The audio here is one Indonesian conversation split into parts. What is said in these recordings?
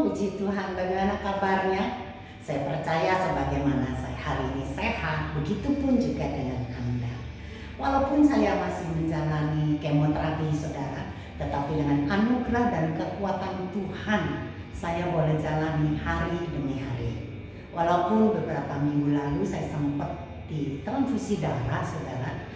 puji Tuhan, bagaimana kabarnya? Saya percaya sebagaimana saya hari ini sehat, begitupun juga dengan Anda. Walaupun saya masih menjalani kemoterapi saudara, tetapi dengan anugerah dan kekuatan Tuhan, saya boleh jalani hari demi hari. Walaupun beberapa minggu lalu saya sempat ditransfusi darah saudara.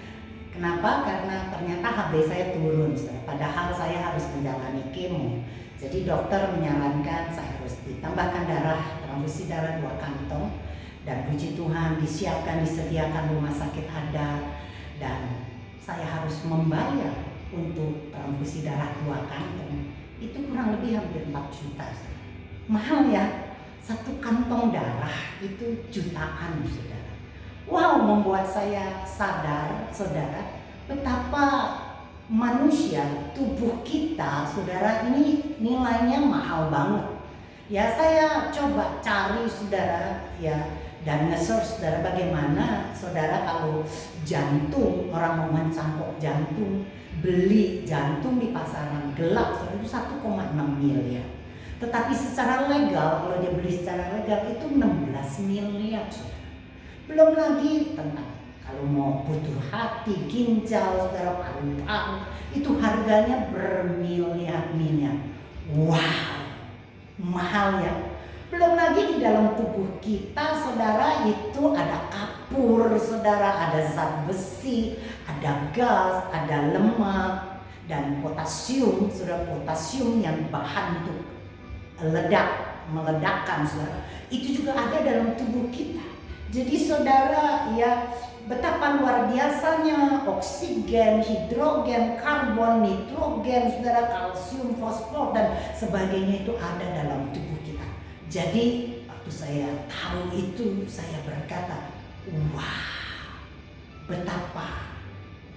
Kenapa? Karena ternyata HB saya turun, saudara. Padahal saya harus menjalani kemo. Jadi dokter menyarankan saya harus ditambahkan darah, transfusi darah 2 kantong. Dan puji Tuhan disediakan rumah sakit ada. Dan saya harus membayar untuk transfusi darah 2 kantong. Itu kurang lebih hampir 4 juta. Mahal ya, 1 kantong darah itu jutaan saudara. Wow, membuat saya sadar saudara betapa manusia, tubuh kita saudara ini nilainya mahal banget. Ya saya coba cari saudara ya dan nge-search saudara bagaimana saudara kalau jantung, orang mau mencangkok jantung, beli jantung di pasaran gelap saudara itu 1,6 miliar. Tetapi secara legal, kalau dia beli secara legal itu 16 miliar saudara. Belum lagi tentang kalau mau butuh hati, ginjal, saudara, paru-paru, itu harganya bermiliar-miliar. Wow, mahal ya. Belum lagi di dalam tubuh kita, saudara, itu ada kapur, saudara, ada zat besi, ada gas, ada lemak, dan potasium, saudara, potasium yang bahan untuk meledakkan, saudara. Itu juga ada dalam tubuh kita. Jadi saudara ya betapa luar biasanya oksigen, hidrogen, karbon, nitrogen, saudara, kalsium, fosfor dan sebagainya itu ada dalam tubuh kita. Jadi waktu saya tahu itu saya berkata, wah, betapa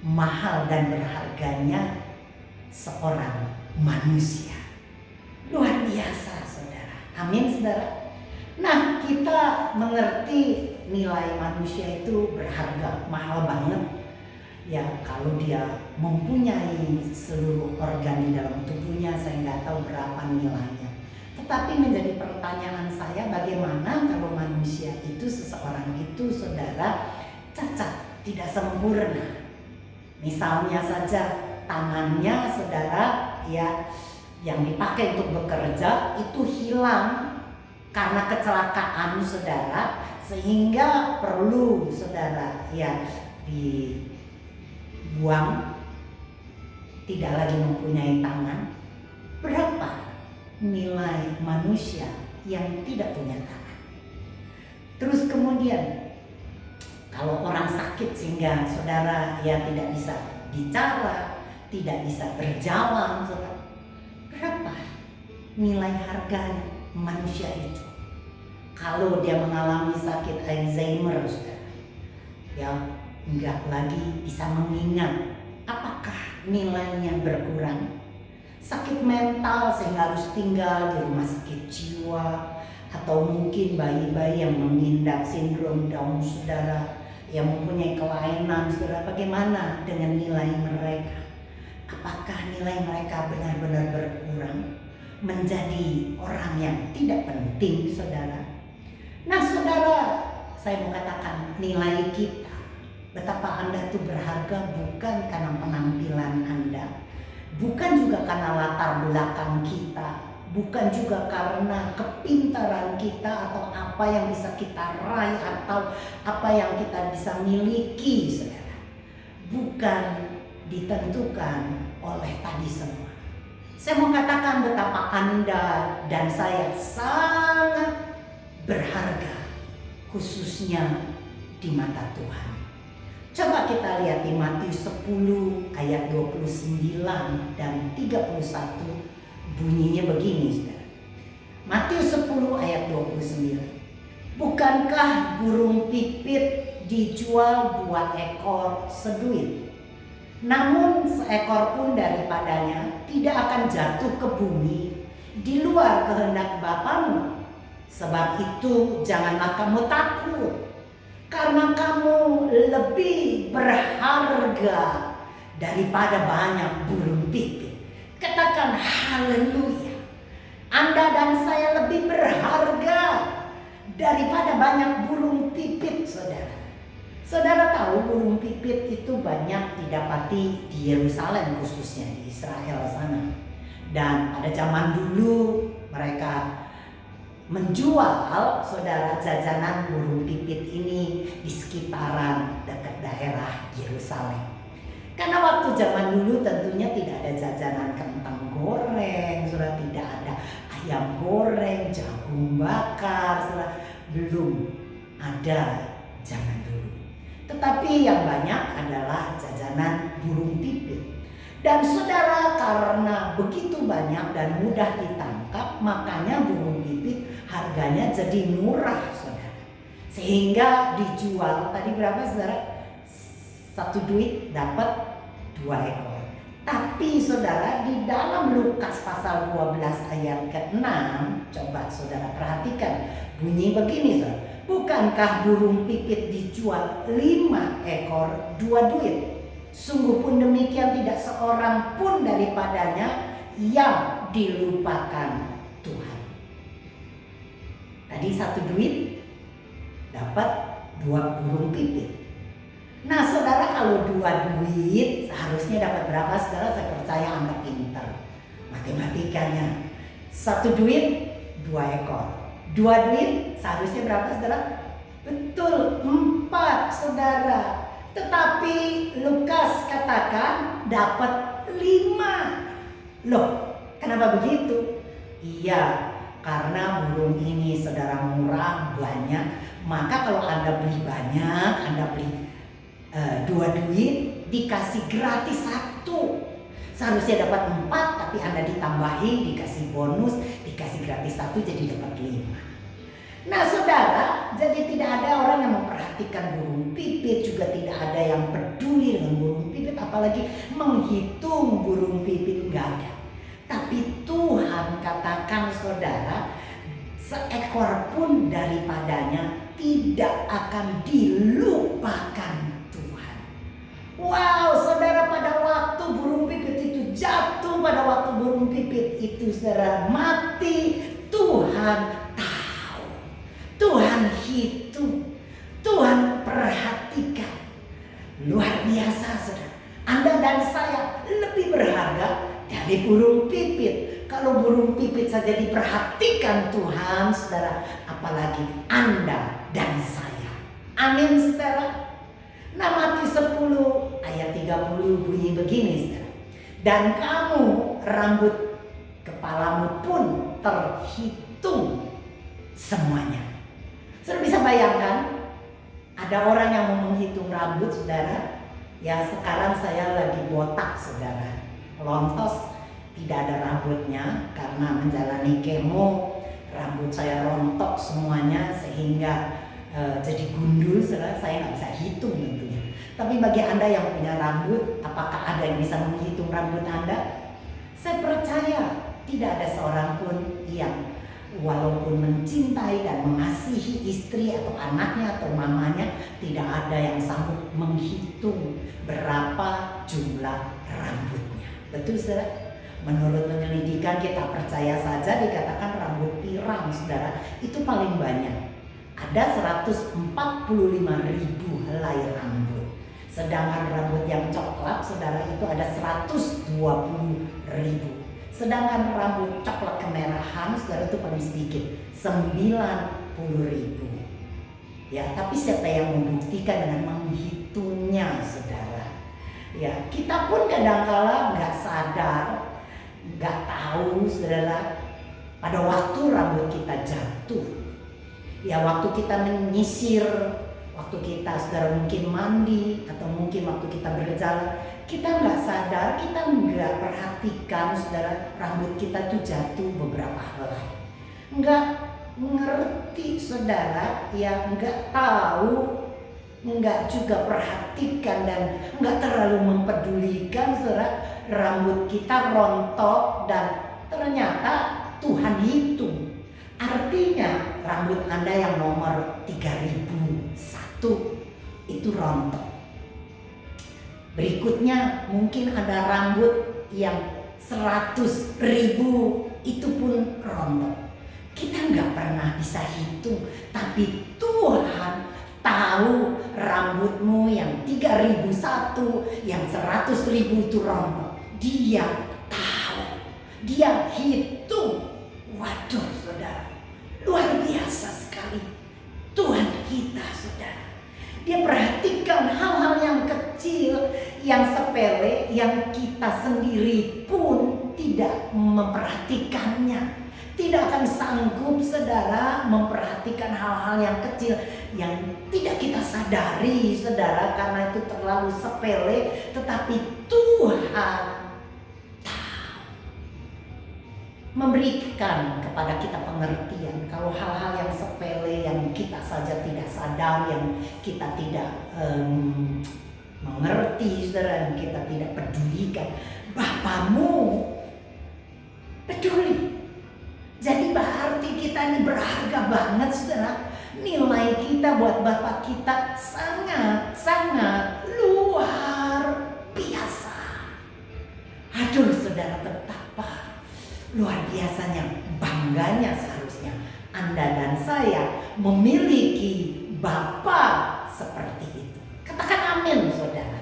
mahal dan berharganya seorang manusia. Luar biasa saudara. Amin saudara. Nah, kita mengerti nilai manusia itu berharga, mahal banget. Ya, kalau dia mempunyai seluruh organ di dalam tubuhnya, saya nggak tahu berapa nilainya. Tetapi menjadi pertanyaan saya, bagaimana kalau manusia itu, seseorang itu, saudara, cacat, tidak sempurna. Misalnya saja tangannya, saudara, ya, yang dipakai untuk bekerja itu hilang karena kecelakaan saudara, sehingga perlu saudara ya dibuang, tidak lagi mempunyai tangan. Berapa nilai manusia yang tidak punya tangan? Terus kemudian kalau orang sakit sehingga saudara ya tidak bisa bicara, tidak bisa berjalan, saudara, berapa nilai harganya manusia itu? Kalau dia mengalami sakit Alzheimer, saudara, ya enggak lagi bisa mengingat, apakah nilainya berkurang? Sakit mental sehingga harus tinggal di rumah sakit jiwa, atau mungkin bayi-bayi yang mengidap sindrom Down, saudara, yang mempunyai kelainan, saudara, bagaimana dengan nilai mereka? Apakah nilai mereka benar-benar berkurang menjadi orang yang tidak penting, saudara? Nah, saudara, saya mau katakan nilai kita, betapa Anda itu berharga bukan karena penampilan Anda, bukan juga karena latar belakang kita, bukan juga karena kepintaran kita atau apa yang bisa kita raih atau apa yang kita bisa miliki, saudara. Bukan ditentukan oleh tadi semua. Saya mau katakan betapa Anda dan saya sangat berharga, khususnya di mata Tuhan. Coba kita lihat di Matius 10 ayat 29 dan 31, bunyinya begini, saudara. Matius 10 ayat 29. Bukankah burung pipit dijual 2 ekor seduit? Namun seekor pun daripadanya tidak akan jatuh ke bumi di luar kehendak Bapamu. Sebab itu janganlah kamu takut, karena kamu lebih berharga daripada banyak burung pipit. Katakan haleluya. Anda dan saya lebih berharga daripada banyak burung pipit, saudara. Saudara tahu burung pipit itu banyak didapati di Yerusalem, khususnya di Israel sana. Dan pada zaman dulu mereka menjual, saudara, jajanan burung pipit ini di sekitaran dekat daerah Yerusalem. Karena waktu zaman dulu tentunya tidak ada jajanan kentang goreng, saudara, tidak ada ayam goreng, jagung bakar, saudara, belum ada zaman dulu. Tetapi yang banyak adalah jajanan burung pipit. Dan saudara, karena begitu banyak dan mudah ditangkap, makanya burung pipit harganya jadi murah, saudara. Sehingga dijual, tadi berapa, saudara? 1 duit dapat 2 ekor. Tapi saudara, di dalam Lukas pasal 12 ayat ke-6, coba saudara perhatikan, bunyi begini, saudara. Bukankah burung pipit dijual 5 ekor 2 duit? Sungguh pun demikian tidak seorang pun daripadanya yang dilupakan Tuhan. Tadi 1 duit dapat 2 burung pipit. Nah saudara, kalau 2 duit seharusnya dapat berapa, saudara? Saya percaya Anda pintar matematikanya. 1 duit 2 ekor. 2 duit seharusnya berapa, saudara? Betul, 4, saudara. Tetapi Lukas katakan dapat 5. Loh, kenapa begitu? Iya, karena burung ini, saudara, murah, banyak. Maka kalau Anda beli banyak, Anda beli 2 duit, dikasih gratis 1. Seharusnya dapat 4, tapi Anda ditambahi, dikasih bonus, dikasih gratis 1, jadi dapat 5. Nah saudara, jadi tidak ada orang yang memperhatikan burung pipit, juga tidak ada yang peduli dengan burung pipit, apalagi menghitung burung pipit, nggak ada. Tapi Tuhan katakan, saudara, seekor pun daripadanya tidak akan dilupakan Tuhan. Wow, saudara, pada waktu burung pipit itu jatuh, pada waktu burung pipit itu, saudara, mati, Tuhan tahu, Tuhan hitung, Tuhan perhatikan. Luar biasa, saudara. Anda dan saya lebih berharga dari burung pipit. Kalau burung pipit saja diperhatikan Tuhan, saudara, apalagi Anda dan saya. Amin, saudara. Nah, Matius 10 ayat 30 bunyi begini, saudara. Dan kamu, rambut kepalamu pun terhitung semuanya. Saudara bisa bayangkan, ada orang yang mau menghitung rambut, saudara. Ya, sekarang saya lagi botak, saudara. Lontos, tidak ada rambutnya karena menjalani kemo, rambut saya rontok semuanya sehingga jadi gundul, saudara. Saya nggak bisa hitung tentunya. Tapi bagi Anda yang punya rambut, apakah ada yang bisa menghitung rambut Anda? Saya percaya tidak ada seorang pun yang walaupun mencintai dan mengasihi istri atau anaknya atau mamanya, tidak ada yang sanggup menghitung berapa jumlah rambutnya. Betul, saudara? Menurut penyelidikan, kita percaya saja, dikatakan rambut pirang, saudara, itu paling banyak. Ada 145.000 helai rambut. Sedangkan rambut yang coklat, saudara, itu ada 120.000. Sedangkan rambut coklat kemerahan, saudara, itu paling sedikit, 90.000. Ya, tapi siapa yang membuktikan dengan menghitungnya, saudara? Ya, kita pun kadangkala nggak sadar, nggak tahu, saudara, pada waktu rambut kita jatuh. Ya, waktu kita menyisir, waktu kita, saudara, mungkin mandi, atau mungkin waktu kita berjalan, kita nggak sadar, kita nggak perhatikan, saudara, rambut kita tuh jatuh beberapa helai. Nggak ngerti, saudara, ya nggak tahu, nggak juga perhatikan dan nggak terlalu mempedulikan, saudara, rambut kita rontok dan ternyata Tuhan hitung. Artinya rambut Anda yang nomor 3001 itu rontok. Berikutnya mungkin ada rambut yang 100.000 itu pun rontok. rontok. Kita nggak pernah bisa hitung, tapi Tuhan tahu rambutmu yang 3.001, yang 100.000 itu rontok. Dia tahu, dia hitung. Waduh saudara, luar biasa sekali Tuhan kita saudara. Dia perhatikan hal-hal yang kecil, yang sepele, yang kita sendiri pun tidak memperhatikannya. Tidak akan sanggup saudara memperhatikan hal-hal yang kecil yang tidak kita sadari saudara, karena itu terlalu sepele. Tetapi Tuhan memberikan kepada kita pengertian kalau hal-hal yang sepele yang kita saja tidak sadar, yang kita tidak mengerti saudara, yang kita tidak pedulikan, Bapamu peduli. Jadi berarti kita ini berharga banget saudara. Nilai kita buat Bapak kita sangat luar biasa. Aduh saudara, betapa luar biasanya, bangganya seharusnya Anda dan saya memiliki Bapa seperti itu. Katakan amin saudara.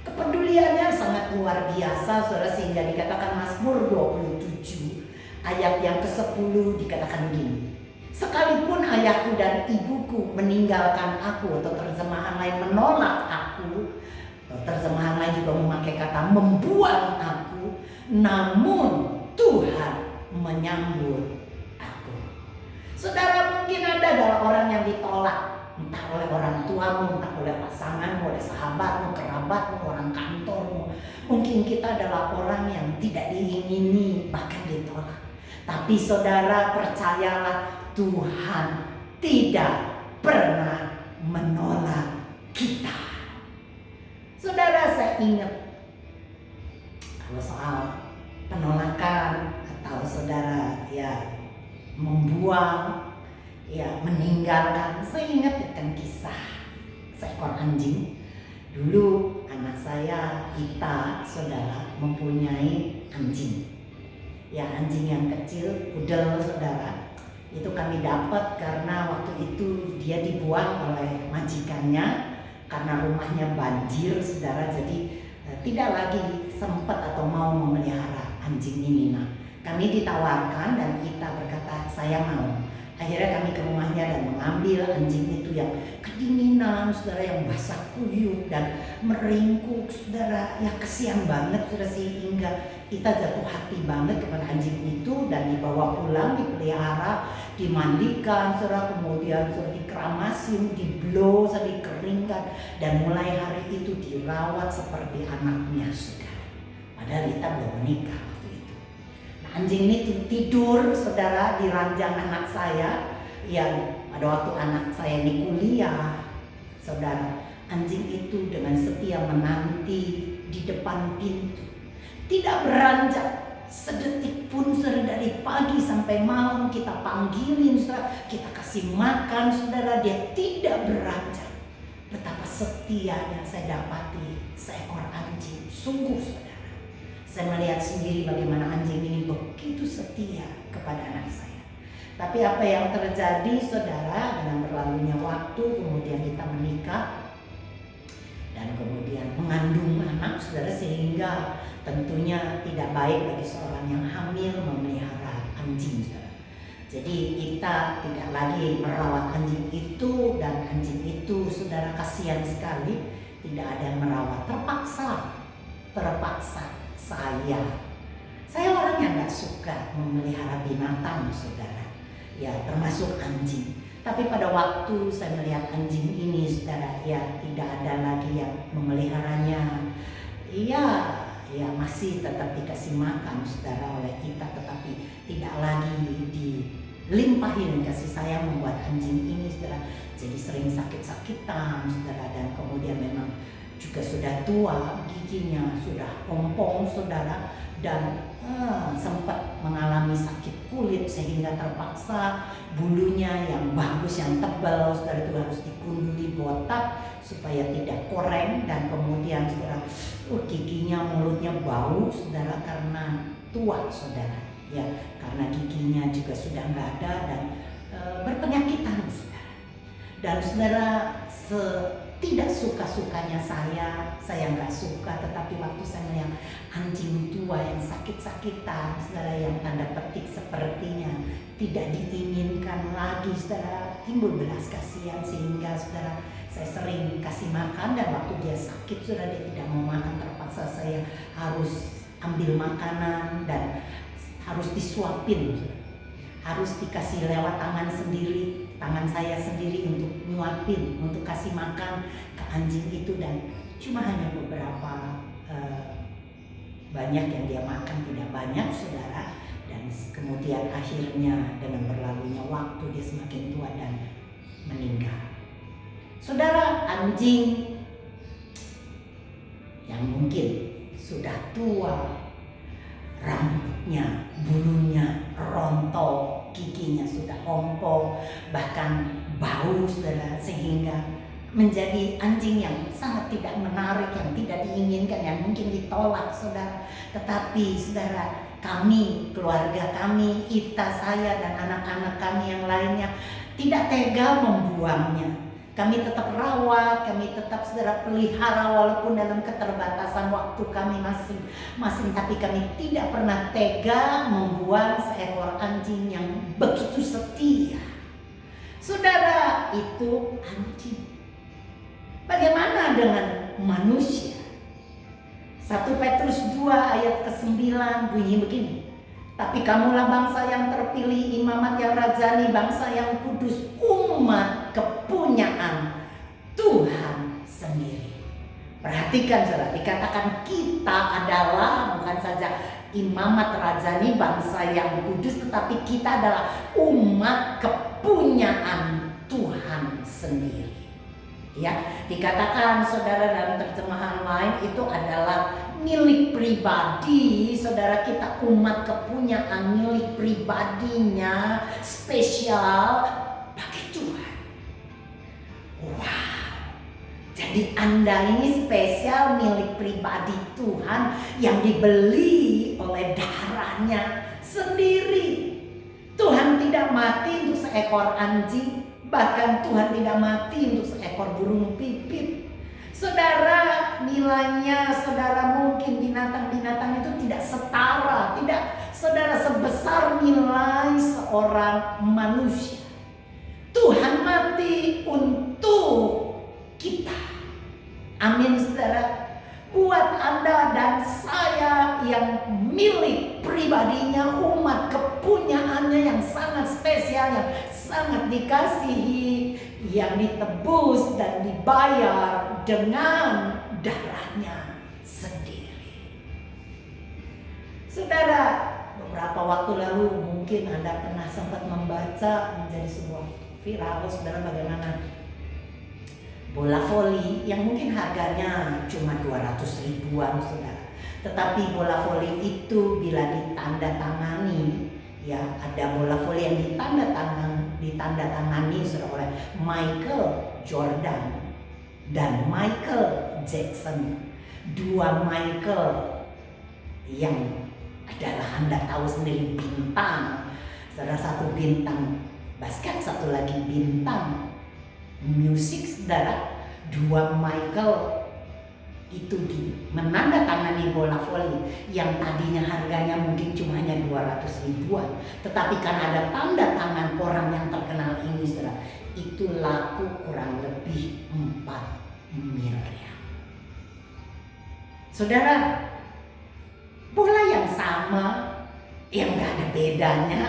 Kepeduliannya sangat luar biasa saudara, sehingga dikatakan Mazmur 27 ayat yang ke-10 dikatakan begini. Sekalipun ayahku dan ibuku meninggalkan aku, atau terjemahan lain menolak aku, atau terjemahan lain juga memakai kata membuang aku, namun Tuhan menyambut aku. Saudara, mungkin Anda adalah orang yang ditolak, entah oleh orang tuamu, entah oleh pasanganmu, oleh sahabatmu, kerabatmu, orang kantormu. Mungkin kita adalah orang yang tidak diingini, bahkan ditolak. Tapi saudara, percayalah, Tuhan tidak pernah menolak kita. Saudara, saya ingat kalau soal penolakan atau saudara ya membuang, ya meninggalkan, saya ingat tentang kisah seekor anjing. Dulu anak saya Ita saudara mempunyai anjing. Ya, anjing yang kecil, pudel saudara. Itu kami dapat karena waktu itu dia dibuang oleh majikannya karena rumahnya banjir saudara. Jadi tidak lagi sempat atau mau memelihara anjing ini. Nah, kami ditawarkan dan kita berkata saya mau. Akhirnya kami ke rumahnya dan mengambil anjing itu yang kedinginan saudara, yang basah kuyup dan meringkuk saudara. Ya kesian banget saudara, sehingga kita jatuh hati banget kepada anjing itu dan dibawa pulang, dipelihara, dimandikan saudara, kemudian saudara dikeramasin, diblow, saudara dikeringkan, dan mulai hari itu dirawat seperti anaknya saudara. Padahal kita belum menikah. Anjing ini tidur saudara di ranjang anak saya, yang pada waktu anak saya ini kuliah saudara. Anjing itu dengan setia menanti di depan pintu, tidak beranjak sedetik pun saudara. Dari pagi sampai malam kita panggilin saudara, kita kasih makan saudara, dia tidak beranjak. Betapa setianya saya dapati seekor anjing, sungguh saudara. Saya melihat sendiri bagaimana anjing ini begitu setia kepada anak saya. Tapi apa yang terjadi saudara, dengan berlalunya waktu, kemudian kita menikah dan kemudian mengandung anak saudara, sehingga tentunya tidak baik bagi seorang yang hamil memelihara anjing saudara. Jadi kita tidak lagi merawat anjing itu, dan anjing itu saudara kasihan sekali, tidak ada yang merawat, terpaksa saya orang yang gak suka memelihara binatang saudara, ya termasuk anjing. Tapi pada waktu saya melihat anjing ini saudara, ya tidak ada lagi yang memeliharanya. Ya masih tetap dikasih makan saudara oleh kita, tetapi tidak lagi dilimpahin kasih sayang, membuat anjing ini saudara jadi sering sakit-sakitan saudara, dan kemudian memang juga sudah tua, giginya sudah ompong saudara, dan sempat mengalami sakit kulit sehingga terpaksa bulunya yang bagus, yang tebal saudara, itu harus dikunduli botak supaya tidak koreng, dan kemudian saudara giginya, mulutnya bau saudara karena tua saudara. ya, karena giginya juga sudah nggak ada dan berpenyakitan, saudara. Dan saudara, tidak suka-sukanya saya nggak suka, tetapi waktu saya melihat anjing tua yang sakit-sakitan, saudara, yang tanda petik sepertinya tidak diinginkan lagi, saudara, timbul belas kasihan, sehingga saudara, saya sering kasih makan, dan waktu dia sakit, saudara, dia tidak mau makan, terpaksa saya harus ambil makanan dan harus disuapin, saudara. Harus dikasih lewat tangan sendiri, tangan saya sendiri untuk nyuapin, untuk kasih makan ke anjing itu, dan cuma hanya beberapa banyak yang dia makan, tidak banyak, saudara. Dan kemudian akhirnya dengan berlalunya waktu dia semakin tua dan meninggal. Saudara, anjing yang mungkin sudah tua, rambutnya, bulunya rontok, giginya sudah ompong, bahkan bau, saudara, sehingga menjadi anjing yang sangat tidak menarik, yang tidak diinginkan, yang mungkin ditolak, saudara. Tetapi saudara, kami, keluarga kami, Ita, saya, dan anak-anak kami yang lainnya tidak tega membuangnya. Kami tetap rawat, kami tetap, saudara, pelihara walaupun dalam keterbatasan waktu kami masing-masing. Tapi kami tidak pernah tega membuang seekor anjing yang begitu setia. Saudara, itu anjing. Bagaimana dengan manusia? 1 Petrus 2 ayat ke-9 bunyi begini. Tapi kamulah bangsa yang terpilih, imamat yang rajani, bangsa yang kudus, umat kepunyaan Tuhan sendiri. Perhatikan, saudara, dikatakan kita adalah bukan saja imamat rajani, bangsa yang kudus, tetapi kita adalah umat kepunyaan Tuhan sendiri. Ya, dikatakan, saudara, dalam terjemahan lain itu adalah milik pribadi, saudara. Kita umat kepunyaan, milik pribadinya, spesial bagi Tuhan. Wow, jadi Anda ini spesial, milik pribadi Tuhan, yang dibeli oleh darahnya sendiri. Tuhan tidak mati untuk seekor anjing, bahkan Tuhan tidak mati untuk seekor burung pipit. Saudara, nilainya, saudara, mungkin binatang-binatang itu tidak setara, tidak, saudara, sebesar nilai seorang manusia. Tuhan mati untuk kita. Amin, saudara. Buat Anda dan saya yang milik pribadinya, umat kepunyaannya yang sangat spesial, yang sangat dikasihi, yang ditebus dan dibayar dengan darahnya sendiri. Saudara, beberapa waktu lalu mungkin Anda pernah sempat membaca, menjadi sebuah viral, saudara, bagaimana bola voli yang mungkin harganya cuma 200 ribuan, saudara. Tetapi bola voli itu bila ditandatangani, ya, ada bola voli yang ditandatangani saudara, oleh Michael Jordan dan Michael Jackson. Dua Michael yang adalah, Anda tahu sendiri, bintang. Saudara, satu bintang basket, satu lagi bintang musik, saudara. Dua Michael itu menandatangani bola voli yang tadinya harganya mungkin cuma hanya 200 ribuan, tetapi karena ada tanda tangan orang yang terkenal ini, saudara, itu laku kurang lebih 4 miliar. Saudara, bola yang sama, yang gak ada bedanya,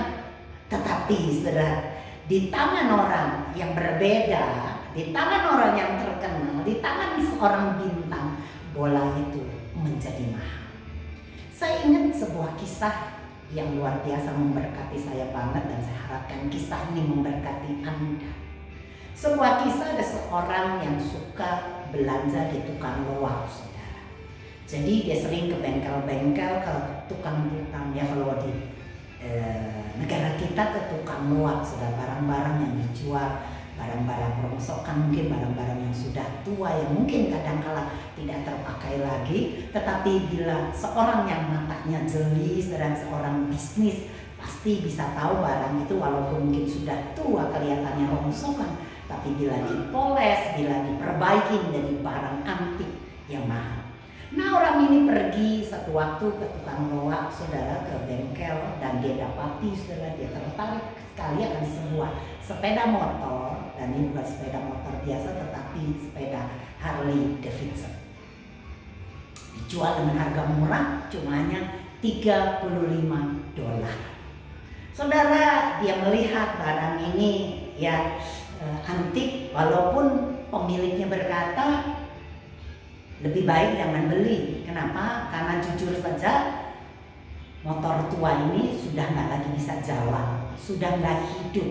tetapi, saudara, di tangan orang yang berbeda, di tangan orang yang terkenal, di tangan seorang bintang, bola itu menjadi mahal. Saya ingat sebuah kisah yang luar biasa memberkati saya banget, dan saya harapkan kisah ini memberkati Anda. Sebuah kisah, ada seorang yang suka belanja di tukang loak, saudara. Jadi dia sering ke bengkel-bengkel, ke tukang-tukang, ya, kalau di negara kita ke tukang loak, saudara, barang-barang yang dijual barang-barang rongsokan, mungkin barang-barang yang sudah tua yang mungkin kadangkala tidak terpakai lagi. Tetapi bila seorang yang matanya jeli dan seorang bisnis pasti bisa tahu barang itu walaupun mungkin sudah tua kelihatannya rongsokan, tapi bila dipoles, bila diperbaiki menjadi barang antik yang mahal. Nah, orang ini pergi satu waktu ke tukang loak, saudara, ke bengkel, dan dia dapati, saudara, dia tertarik sekali akan sebuah sepeda motor. Dan ini bukan sepeda motor biasa, tetapi sepeda Harley Davidson. Dijual dengan harga murah, cuma hanya $35. Saudara, dia melihat barang ini ya antik, walaupun pemiliknya berkata lebih baik jangan beli. Kenapa? Karena jujur saja motor tua ini sudah nggak lagi bisa jalan, sudah nggak hidup.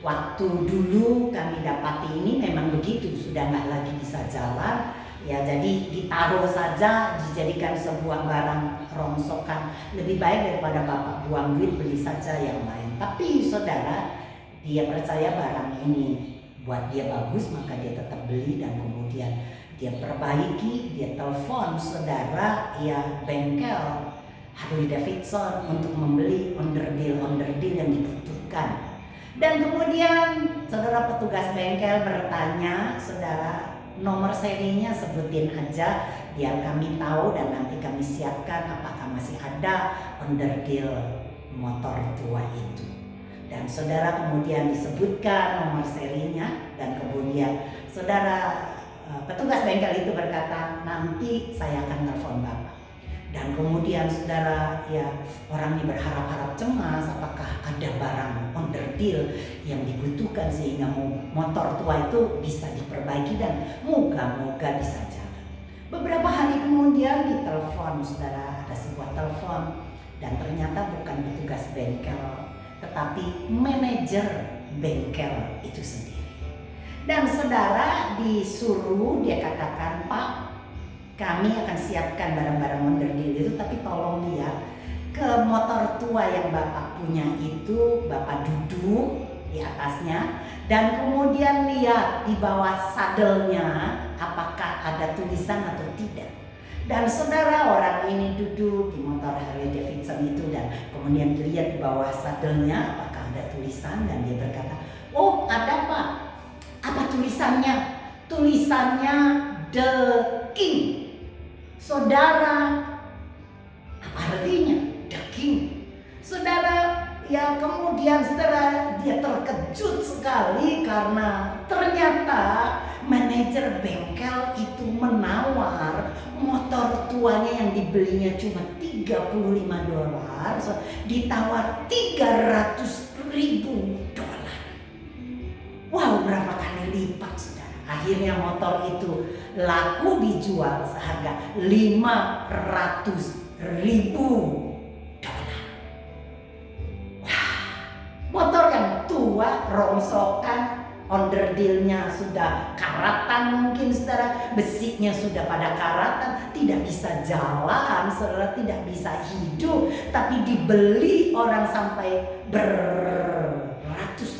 Waktu dulu kami dapati ini memang begitu, sudah nggak lagi bisa jalan. Ya jadi ditaruh saja, dijadikan sebuah barang rongsokan. Lebih baik daripada bapak buang duit, beli saja yang lain. Tapi saudara, dia percaya barang ini buat dia bagus, maka dia tetap beli dan kemudian dia perbaiki, dia telepon saudara ya bengkel Harley Davidson untuk membeli onderdil yang dibutuhkan. Dan kemudian saudara petugas bengkel bertanya, saudara nomor serinya sebutin aja biar kami tahu dan nanti kami siapkan apakah masih ada onderdil motor tua itu. Dan saudara kemudian disebutkan nomor serinya dan kemudian saudara petugas bengkel itu berkata, nanti saya akan telepon bapak. Dan kemudian saudara ya orang ini berharap-harap cemas apakah ada barang onderdil yang dibutuhkan sehingga motor tua itu bisa diperbaiki dan moga-moga bisa jalan. Beberapa hari kemudian ditelepon, saudara, ada sebuah telepon dan ternyata bukan petugas bengkel tetapi manajer bengkel itu sendiri. Dan saudara disuruh, dia katakan, Pak, kami akan siapkan barang-barang onderdil itu, tapi tolong lihat ke motor tua yang Bapak punya itu, Bapak duduk di atasnya dan kemudian lihat di bawah sadelnya apakah ada tulisan atau tidak. Dan saudara orang ini duduk di motor Harley Davidson itu dan kemudian dilihat di bawah sadelnya apakah ada tulisan dan dia berkata, oh ada Pak. Apa tulisannya? Tulisannya The King. Saudara, apa artinya The King? Saudara, ya kemudian saudara dia terkejut sekali karena ternyata manajer bengkel itu menawar motor tuanya yang dibelinya cuma $35, ditawar $300.000. Wow, berapa kali lipat saudara. Akhirnya motor itu laku dijual seharga $500.000. Wah, motor yang tua, rongsokan, onderdilnya sudah karatan mungkin saudara, besinya sudah pada karatan, tidak bisa jalan saudara, tidak bisa hidup, tapi dibeli orang sampai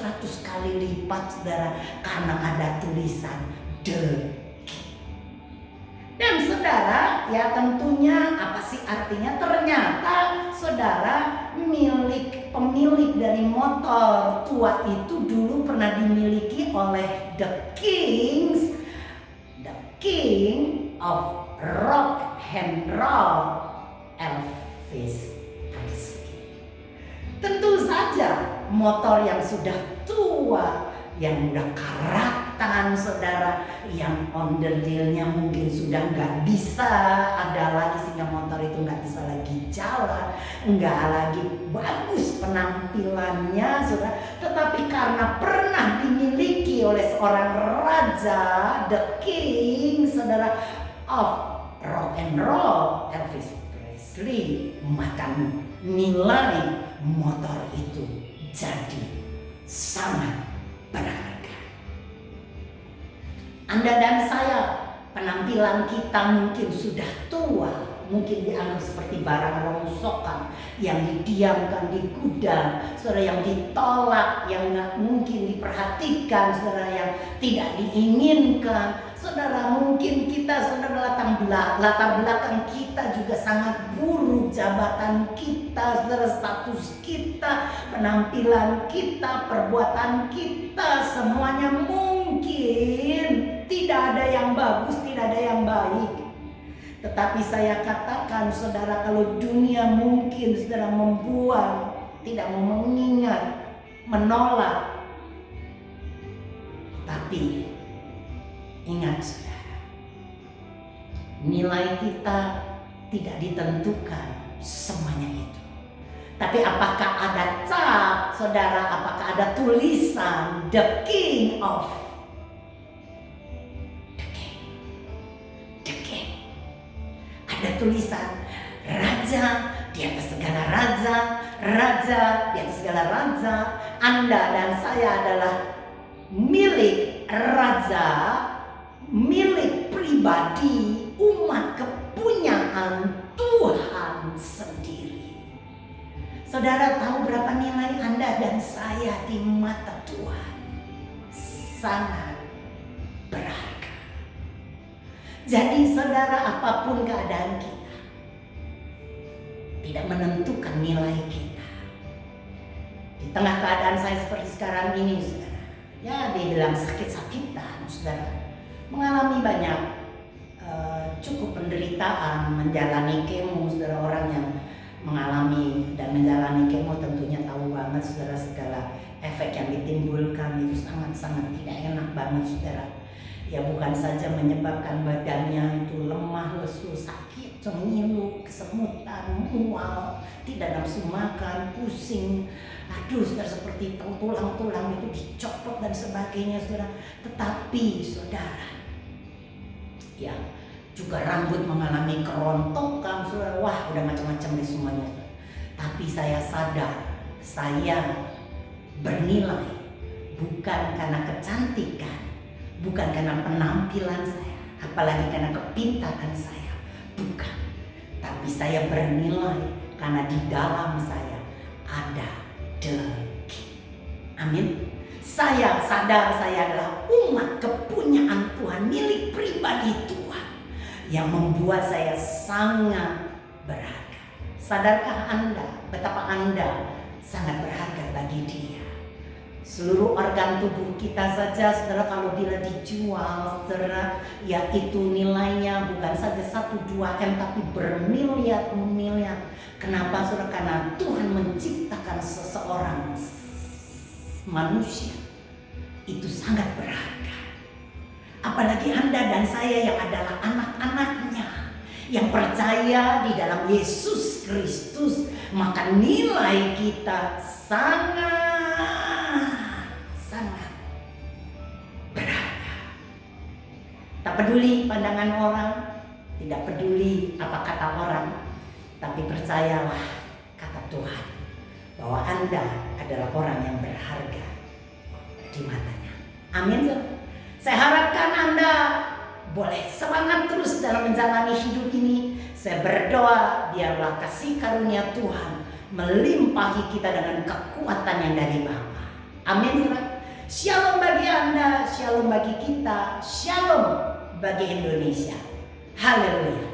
ratus kali lipat saudara karena ada tulisan The King. Dan saudara ya tentunya apa sih artinya? Ternyata saudara pemilik dari motor tua itu dulu pernah dimiliki oleh the King of rock and roll, Elvis Presley. Tentu saja motor yang sudah tua, yang udah karatan saudara, yang onderdilnya mungkin sudah nggak bisa ada lagi sehingga motor itu nggak bisa lagi jalan, nggak lagi bagus penampilannya saudara, tetapi karena pernah dimiliki oleh seorang raja, the king saudara of rock and roll, Elvis Presley, maka nilai motor itu jadi sangat berharga. Anda dan saya, penampilan kita mungkin sudah tua, mungkin dianggap seperti barang rongsokan yang didiamkan di gudang, saudara, yang ditolak, yang nggak mungkin diperhatikan, saudara, yang tidak diinginkan. Saudara, mungkin kita, saudara, latar belakang kita juga sangat buruk, jabatan kita, saudara, status kita, penampilan kita, perbuatan kita, semuanya mungkin tidak ada yang bagus, tidak ada yang baik. Tetapi saya katakan, saudara, kalau dunia mungkin, saudara, membuang, tidak mau mengingat, menolak, tapi ingat, saudara, nilai kita tidak ditentukan semuanya itu. Tapi apakah ada cap, saudara, apakah ada tulisan The King of The King. Ada tulisan Raja di atas segala raja, Raja di atas segala raja. Anda dan saya adalah milik Raja, milik pribadi, umat kepunyaan Tuhan sendiri. Saudara tahu berapa nilai Anda dan saya di mata Tuhan? Sangat berharga. Jadi saudara, apapun keadaan kita tidak menentukan nilai kita. Di tengah keadaan saya seperti sekarang ini, saudara, ya dibilang sakit-sakitan, saudara, mengalami banyak cukup penderitaan, menjalani kemo, saudara. Orang yang mengalami dan menjalani kemo tentunya tahu banget, saudara, segala efek yang ditimbulkan itu sangat-sangat tidak enak banget, saudara. Ya bukan saja menyebabkan badannya itu lemah, lesu, sakit, ngilu, kesemutan, mual, tidak nafsu makan, pusing, aduh, saudara, seperti tulang-tulang itu dicopot dan sebagainya, saudara. Tetapi saudara, ya juga rambut mengalami kerontokan, saudara. Wah, udah macam-macam deh semuanya. Tapi saya sadar, saya bernilai bukan karena kecantikan, bukan karena penampilan saya, apalagi karena kepintaran saya, bukan. Tapi saya bernilai karena di dalam saya ada The King. Amin. Saya sadar saya adalah umat kepunyaan Tuhan, milik pribadi Tuhan, yang membuat saya sangat berharga. Sadarkah Anda betapa Anda sangat berharga bagi Dia? Seluruh organ tubuh kita saja, saudara, kalau bila dijual, saudara, ya itu nilainya bukan saja 1-2 M tapi bermiliar-miliar. Kenapa, saudara? Karena Tuhan menciptakan seseorang manusia itu sangat berharga. Apalagi Anda dan saya yang adalah anak-anaknya, yang percaya di dalam Yesus Kristus, maka nilai kita sangat berharga. Tak peduli pandangan orang, tidak peduli apa kata orang, tapi percayalah kata Tuhan bahwa Anda adalah orang yang berharga di matanya. Amin. Saya harapkan Anda boleh semangat terus dalam menjalani hidup ini. Saya berdoa biarlah kasih karunia Tuhan melimpahi kita dengan kekuatan yang dari Bapa. Amin. Shalom bagi Anda, shalom bagi kita, shalom bagi Indonesia. Haleluya.